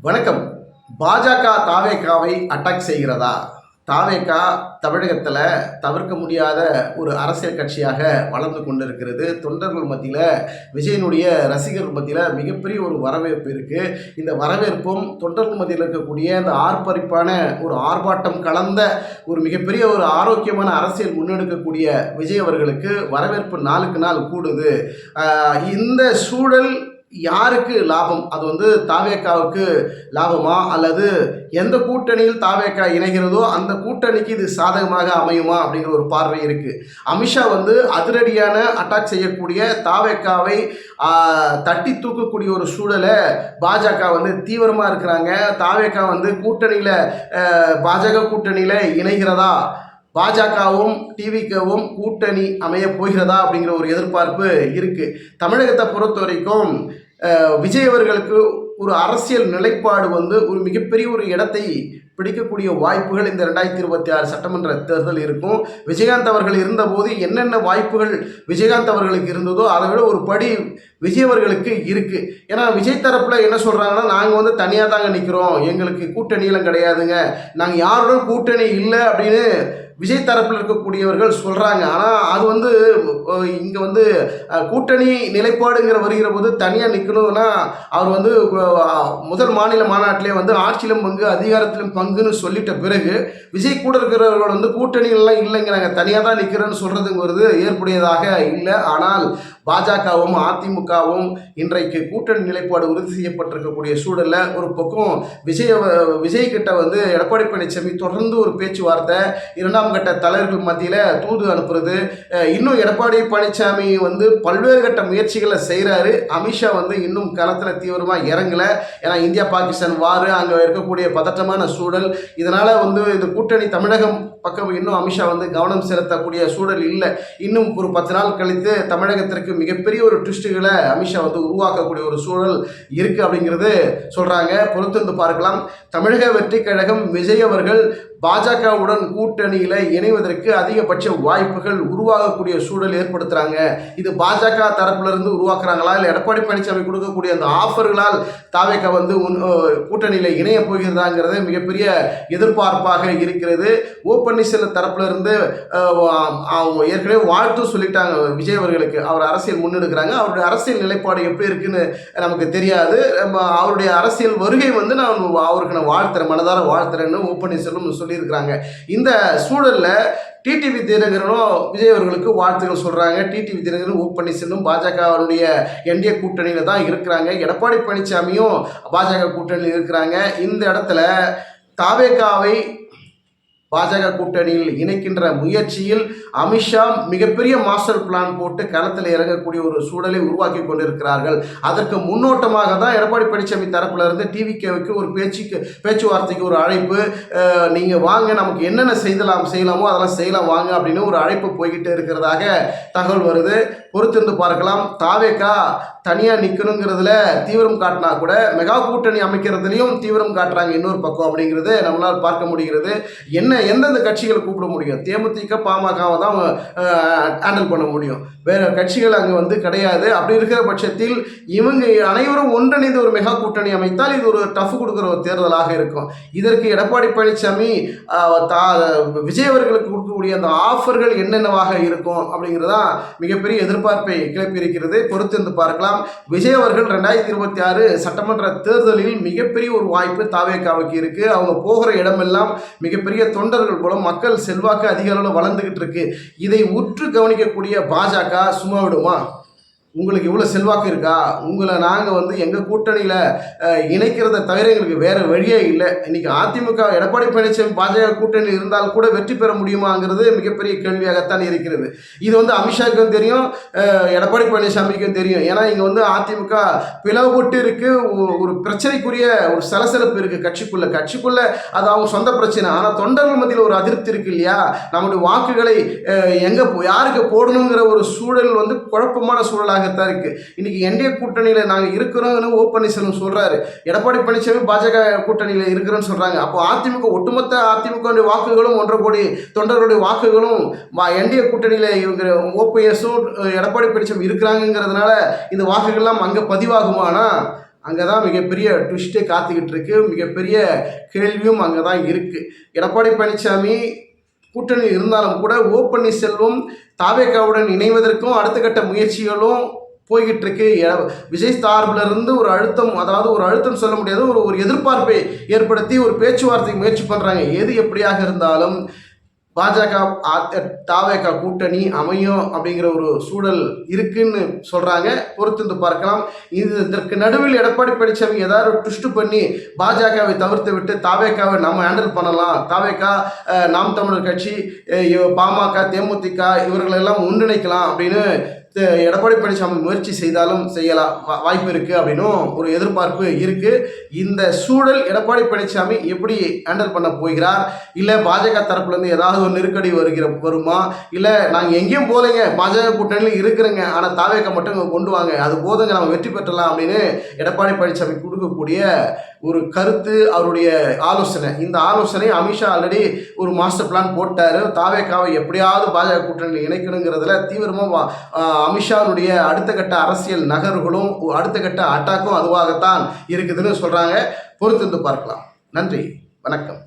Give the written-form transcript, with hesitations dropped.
வணக்கம். பாஜக தாவேகாவை அட்டாக் செய்கிறதா? தாவேகா தமிழகத்தில் தவிர்க்க முடியாத ஒரு அரசியல் கட்சியாக வளர்ந்து கொண்டிருக்கிறது. தொண்டர்கள் மத்தியில், விஜயனுடைய ரசிகர்கள் மத்தியில் மிகப்பெரிய ஒரு வரவேற்பு இருக்குது. இந்த வரவேற்பும் தொண்டர்கள் மத்தியில் இருக்கக்கூடிய இந்த ஆர்ப்பரிப்பான ஒரு ஆர்ப்பாட்டம் கலந்த ஒரு மிகப்பெரிய ஒரு ஆரோக்கியமான அரசியல் முன்னெடுக்கக்கூடிய விஜய் அவர்களுக்கு வரவேற்பு நாளுக்கு நாள் கூடுது. இந்த சூழல் யாருக்கு லாபம்? அது தாவேகாவுக்கு லாபமா, அல்லது எந்த கூட்டணியில் தாவேகா இணைகிறதோ அந்த கூட்டணிக்கு இது சாதகமாக அமையுமா அப்படிங்கிற ஒரு பார்வை இருக்கு. அமித்ஷா அதிரடியான அட்டாக் செய்யக்கூடிய தாவேகாவை தட்டி தூக்கக்கூடிய ஒரு சூழலை பாஜக தீவிரமாக இருக்கிறாங்க. தாவேகா கூட்டணியில் பாஜக கூட்டணியில் இணைகிறதா, பாஜகவும் டிவிக்கவும் கூட்டணி அமைய போகிறதா அப்படிங்கிற ஒரு எதிர்பார்ப்பு இருக்குது. தமிழகத்தை பொறுத்த வரைக்கும் விஜய் அவர்களுக்கு ஒரு அரசியல் நிலைப்பாடு ஒரு மிகப்பெரிய ஒரு இடத்தை பிடிக்கக்கூடிய வாய்ப்புகள் இந்த 2026 சட்டமன்ற தேர்தல் இருக்கும். விஜயகாந்த் அவர்கள் இருந்தபோது என்னென்ன வாய்ப்புகள் விஜயகாந்த் அவர்களுக்கு இருந்ததோ அதை விட ஒரு படி விஜய் அவர்களுக்கு இருக்குது. ஏன்னா விஜய் தரப்பில் என்ன சொல்கிறாங்கன்னா, நாங்கள் தனியாக தாங்க நிற்கிறோம், எங்களுக்கு கூட்டணியெல்லாம் கிடையாதுங்க, நாங்கள் யாருடன் கூட்டணி இல்லை அப்படின்னு விஜய் தரப்பில் இருக்கக்கூடியவர்கள் சொல்கிறாங்க. ஆனால் அது இங்கே கூட்டணி நிலைப்பாடுங்கிற வருகிற போது தனியாக நிற்கணும்னா அவர் முதல் மாநில மாநாட்டிலே ஆட்சியிலும் பங்கு அதிகாரத்திலும் பங்குன்னு சொல்லிட்ட பிறகு விஜய் கூட இருக்கிறவர்கள் கூட்டணிகள்லாம் இல்லைங்க, நாங்கள் தனியாக தான் நிற்கிறோன்னு சொல்கிறதுங்கிறது ஏற்புடையதாக இல்லை. ஆனால் பாஜகவும் அதிமுகவும் இன்றைக்கு கூட்டணி நிலைப்பாடு உறுதி செய்யப்பட்டிருக்கக்கூடிய சூழலில் ஒரு பக்கம் விஜய் கிட்ட எடப்பாடி பழனிசாமி தொடர்ந்து ஒரு பேச்சுவார்த்தை, இரண்டாம் கட்ட தலைவர்கள் மத்தியில் தூது அனுப்புறது, இன்னும் எடப்பாடி பழனிசாமி பல்வேறு கட்ட முயற்சிகளை செய்கிறாரு. அமித்ஷா இன்னும் களத்தில் தீவிரமாக இறங்கலை. ஏன்னா இந்தியா பாகிஸ்தான் வார், அங்கே இருக்கக்கூடிய பதட்டமான சூழல், இதனால் இந்த கூட்டணி தமிழகம் பக்கம் இன்னும் அமித்ஷா கவனம் செலுத்தக்கூடிய சூழல் இல்லை. இன்னும் ஒரு 10 நாள் கழித்து தமிழகத்திற்கு மிகப்பெரிய ஒரு ட்விஸ்ட்டுகளை அமித்ஷா உருவாக்கக்கூடிய ஒரு சூழல் இருக்குது அப்படிங்கிறது சொல்கிறாங்க. பொறுத்திருந்து பார்க்கலாம். தமிழக வெற்றி கழகம் விஜய் அவர்கள் பாஜகவுடன் கூட்டணியில் இணைவதற்கு அதிகபட்ச வாய்ப்புகள் உருவாகக்கூடிய சூழல் ஏற்படுத்துகிறாங்க. இது பாஜக தரப்பிலிருந்து உருவாக்குறாங்களா, இல்லை எடப்பாடி பழனிசாமி கொடுக்கக்கூடிய அந்த ஆஃபர்களால் தாவேகா கூட்டணியில் இணைய போகிறதாங்கிறது மிகப்பெரிய எதிர்பார்ப்பாக இருக்கிறது. ஓ பன்னீர்செல்வம் தரப்பிலிருந்து ஏற்கனவே வாழ்த்து சொல்லிட்டாங்க விஜய் அவர்களுக்கு. அவர் அரசியல் முன்னெடுக்கிறாங்க. அவருடைய அரசியல் நிலைப்பாடு எப்படி இருக்குன்னு நமக்கு தெரியாது. அவருடைய அரசியல் வருகை நான் அவருக்கு நான் வாழ்த்துறேன், மனதார வாழ்த்துறேன்னு ஓ பன்னீர்செல்வம் சொல்லியிருக்கிறாங்க. இந்த சூழலில் டிடிவி தினகரனும் விஜய் அவர்களுக்கு வாழ்த்துக்கள் சொல்கிறாங்க. டிடிவி தினகரன், ஓ பன்னீர்செல்வம் பாஜகவுடைய என்டிஏ கூட்டணியில் தான் இருக்கிறாங்க. எடப்பாடி பழனிசாமியும் பாஜக கூட்டணியில் இருக்கிறாங்க. இந்த இடத்துல தாவேகாவை பாஜக கூட்டணியில் இணைக்கின்ற முயற்சியில் அமித்ஷா மிகப்பெரிய மாஸ்டர் பிளான் போட்டு களத்தில் இறங்கக்கூடிய ஒரு சூழலை உருவாக்கி கொண்டிருக்கிறார்கள். அதற்கு முன்னோட்டமாக தான் எடப்பாடி பழனிசாமி தரப்பிலிருந்து டிவிகேவுக்கு ஒரு பேச்சுவார்த்தைக்கு ஒரு அழைப்பு, நீங்கள் வாங்க, நமக்கு என்னென்ன செய்யலாமோ அதெல்லாம் செய்யலாம் வாங்க அப்படின்னு ஒரு அழைப்பு போய்கிட்டே இருக்கிறதாக தகவல் வருது. பொறுத்திருந்து பார்க்கலாம். தாவேகா தனியாக நிற்கணுங்கிறதுல தீவிரம் காட்டினா கூட மெகா கூட்டணி அமைக்கிறதுலையும் தீவிரம் காட்டுறாங்க இன்னொரு பக்கம் அப்படிங்கிறது நம்மளால் பார்க்க முடிகிறது. எந்தெந்த கட்சிகளை கூப்பிட முடியும்? தேமுதிக பாமகவை தான் ஹேண்டில் பண்ண முடியும், வேற கட்சிகள் அங்கே கிடையாது. அப்படி இருக்கிற பட்சத்தில் இவங்க அனைவரும் ஒன்றிணைந்து ஒரு மெகா கூட்டணி அமைத்தால் இது ஒரு டஃப் கொடுக்குற ஒரு தேர்தலாக இருக்கும். இதற்கு எடப்பாடி பழனிசாமி விஜய் அவர்களுக்கு கொடுக்கக்கூடிய அந்த ஆஃபர்கள் என்னென்னவாக இருக்கும் அப்படிங்கிறதான் மிகப்பெரிய எதிர்பார்ப்பை கிளப்பியிருக்கிறது. பொறுத்திருந்து பார்க்கலாம். விஜய் அவர்கள் 2026 சட்டமன்ற தேர்தலில் மிகப்பெரிய ஒரு வாய்ப்பு தாவேகாவுக்கு இருக்கு. அவங்க போகிற இடமெல்லாம் மிகப்பெரிய தொண்டர்கள் போல மக்கள் செல்வாக்கு அதிக அளவில் வளர்ந்துகிட்டு இருக்கு. இதை உற்று கவனிக்கக்கூடிய பாஜக சும்மா விடுமா? உங்களுக்கு இவ்வளோ செல்வாக்கு இருக்கா, உங்களை நாங்கள் எங்கள் கூட்டணியில் இணைக்கிறத தவிர எங்களுக்கு வேறு வழியே இல்லை. இன்றைக்கி அதிமுக எடப்பாடி பழனிசாமி பாஜக கூட்டணியில் இருந்தால் கூட வெற்றி பெற முடியுமாங்கிறது மிகப்பெரிய கேள்வியாகத்தான் இருக்கிறது. இது அமித்ஷாவுக்கும் தெரியும், எடப்பாடி பழனிசாமிக்கும் தெரியும். ஏன்னா இங்கே அதிமுக பிளவுபட்டு இருக்குது, ஒரு பிரச்சனைக்குரிய ஒரு சலசலப்பு இருக்குது கட்சிக்குள்ளே அது அவங்க சொந்த பிரச்சனை. ஆனால் தொண்டர்கள் மத்தியில் ஒரு அதிருப்தி இருக்குது இல்லையா? நம்முடைய வாக்குகளை யாருக்கு போடணுங்கிற ஒரு சூழல் குழப்பமான சூழலாக தான் இருக்கு. இன்னைக்கு என்டிஏ கூட்டணியில் நாங்கள் இருக்கிறோம்னு ஓ பன்னீர்செல்வம் சொல்றாரு, எடப்பாடி பழனிசாமி பாஜக கூட்டணியில் இருக்கிறோன்னு சொல்றாங்க. அப்போ அதிமுக ஒட்டுமொத்த அதிமுக வாக்குகளும் 1.5 கோடி தொண்டர்களுடைய வாக்குகளும் என்டிஏ கூட்டணியில் இவங்க ஓபிஎஸும் எடப்பாடி பழனிசாமி இருக்கிறாங்கிறதுனால இந்த வாக்குகள்லாம் அங்கே பதிவாகுமானா அங்கே தான் மிகப்பெரிய ட்விஸ்ட்டே காத்துக்கிட்டு இருக்கு. மிகப்பெரிய கேள்வியும் அங்கே தான் இருக்குது. எடப்பாடி பழனிசாமி கூட்டணி இருந்தாலும் கூட ஓ பன்னீர்செல்வம் தாவேகாவுடன் இணைவதற்கும் அடுத்த கட்ட முயற்சிகளும் போய்கிட்டு இருக்கு. விஜய் சார்பில் இருந்து ஒரு அழுத்தம், அதாவது ஒரு அழுத்தம் சொல்ல முடியாது, ஒரு எதிர்பார்ப்பை ஏற்படுத்தி ஒரு பேச்சுவார்த்தைக்கு முயற்சி பண்ணுறாங்க. எது எப்படியாக இருந்தாலும் பாஜக தாவேகா கூட்டணி அமையும் அப்படிங்கிற ஒரு சூழல் இருக்குன்னு சொல்கிறாங்க. பொறுத்திருந்து பார்க்கலாம். இதற்கு நடுவில் எடப்பாடி பழனிசாமி ஏதாவது ட்விஸ்ட் பண்ணி பாஜகவை தவிர்த்து விட்டு தாவேகாவை நம்ம ஹேண்டில் பண்ணலாம், தாவேகா நாம் தமிழர் கட்சி, பாமக, தேமுதிக இவர்களெல்லாம் ஒன்றிணைக்கலாம் அப்படின்னு எடப்பாடி பழனிசாமி முயற்சி செய்தாலும் செய்யலாம், வாய்ப்பு இருக்குது அப்படின்னும் ஒரு எதிர்பார்ப்பு இருக்குது. இந்த சூழல் எடப்பாடி பழனிசாமி எப்படி ஹேண்டில் பண்ண போகிறார், இல்லை பாஜக தரப்புலேருந்து ஏதாவது ஒரு நெருக்கடி வருமா, இல்லை நாங்கள் எங்கேயும் போகலைங்க, பாஜக கூட்டணியில் இருக்கிறேங்க, ஆனால் தாவேக்கா மட்டும் இங்கே கொண்டு வாங்க, அது போதுங்க, நம்ம வெற்றி பெற்றலாம் அப்படின்னு எடப்பாடி பழனிசாமி கொடுக்கக்கூடிய ஒரு கருத்து, அவருடைய ஆலோசனை. இந்த ஆலோசனை அமித்ஷா ஆல்ரெடி ஒரு மாஸ்டர் பிளான் போட்டார். தாவேக்காவை எப்படியாவது பாஜக கூட்டணியில் இணைக்கணுங்கிறதுல தீவிரமாக அமித்ஷாவுடைய அடுத்த கட்ட அரசியல் நகர்வுகளும் அடுத்த கட்ட அட்டாக்கும் அதுவாகத்தான் இருக்குதுன்னு சொல்கிறாங்க. பொறுத்திருந்து பார்க்கலாம். நன்றி, வணக்கம்.